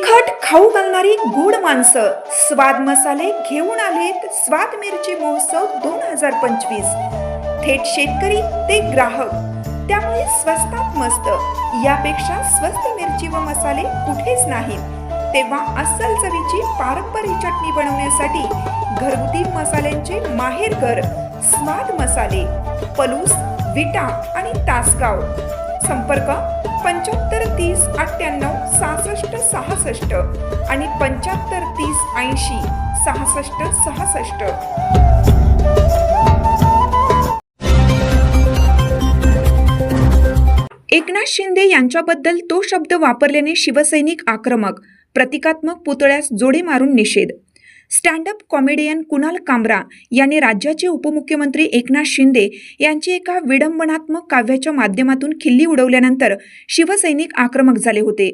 तिखट खाऊ घालणारी गोड माणसं स्वाद मसाले घेऊन आलेत स्वाद मिरची महोत्सव 2025। थेट शेतकरी ते ग्राहक, त्यामुळे स्वस्तात मस्त। यापेक्षा स्वस्त मिरची व मसाले कुठेच नाहीत। तेव्हा अस्सल चवीची पारंपरिक चटणी बनवण्यासाठी घरगुती मसाल्यांचे माहेरघर स्वाद मसाले, पलूस, विटा आणि तासगाव। संपर्क 75 30 98 66 66 आणि 75 30 80 66 66। एकनाथ शिंदे यांच्याबद्दल तो शब्द वापरल्याने शिवसैनिक आक्रमक, प्रतिकात्मक पुतळ्यास जोडे मारून निषेध। स्टँड अप कॉमेडियन कुणाल कामरा यांनी राज्याचे उपमुख्यमंत्री एकनाथ शिंदे यांची एका विडंबनात्मक काव्याच्या माध्यमातून खिल्ली उडवल्यानंतर शिवसैनिक आक्रमक झाले होते।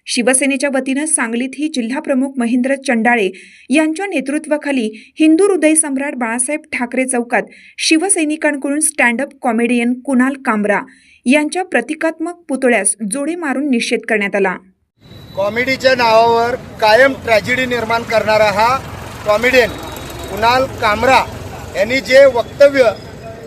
शिवसेनेच्या वतीनं सांगलीतही जिल्हाप्रमुख महेंद्र चंडाळे यांच्या नेतृत्वाखाली हिंदू हृदय सम्राट बाळासाहेब ठाकरे चौकात शिवसैनिकांकडून स्टँड अप कॉमेडियन कुणाल कामरा यांच्या प्रतिकात्मक पुतळ्यास जोडे मारून निषेध करण्यात आला। कॉमेडीच्या नावावर कायम ट्रॅजेडी निर्माण करणारा हा कॉमेडियन कुणाल कामरा यांनी जे वक्तव्य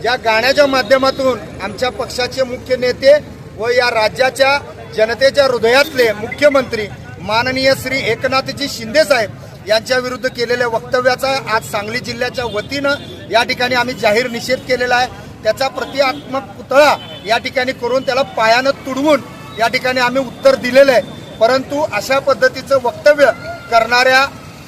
या गाण्याच्या माध्यमातून आमच्या पक्षाचे मुख्य नेते व या राज्याच्या जनतेच्या हृदयातले मुख्यमंत्री माननीय श्री एकनाथजी शिंदे साहेब यांच्या विरुद्ध केलेल्या वक्तव्याचा आज सांगली जिल्ह्याच्या वतीनं या ठिकाणी आम्ही जाहीर निषेध केलेला आहे। त्याचा प्रतिकात्मक पुतळा या ठिकाणी करून त्याला पायानं तुडवून या ठिकाणी आम्ही उत्तर दिलेलं आहे। परंतु अशा पद्धतीचं वक्तव्य करणाऱ्या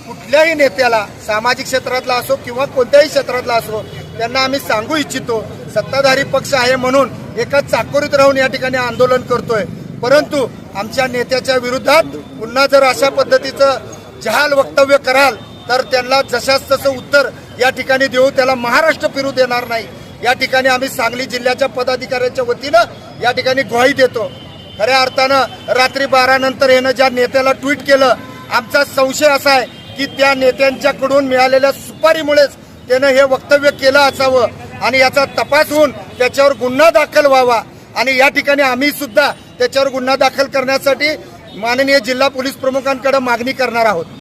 कुठल्याही नेत्याला, सामाजिक क्षेत्रातला असो किंवा कोणत्याही क्षेत्रातला असो, त्यांना आम्ही सांगू इच्छितो, सत्ताधारी पक्ष आहे म्हणून एका चाकोरीत राहून या ठिकाणी आंदोलन करतोय, परंतु आमच्या नेत्याच्या विरोधात पुन्हा जर अशा पद्धतीचं जहाल वक्तव्य कराल तर त्यांना जशास तसं उत्तर या ठिकाणी देऊ, त्याला महाराष्ट्र फिरू देणार नाही। या ठिकाणी आम्ही सांगली जिल्ह्याच्या पदाधिकाऱ्यांच्या वतीनं या ठिकाणी ग्वाही देतो। खऱ्या अर्थानं रात्री 12 नंतर यानं ज्या नेत्याला ट्विट केलं, आमचा संशय असा आहे की त्या नेत्यांच्याकडून मिळालेल्या सुपारीमुळेच त्यानं हे वक्तव्य केलं असावं आणि याचा तपास होऊन त्याच्यावर गुन्हा दाखल व्हावा आणि या ठिकाणी आम्ही सुद्धा त्याच्यावर गुन्हा दाखल करण्यासाठी माननीय जिल्हा पोलीस प्रमुखांकडे मागणी करणार आहोत।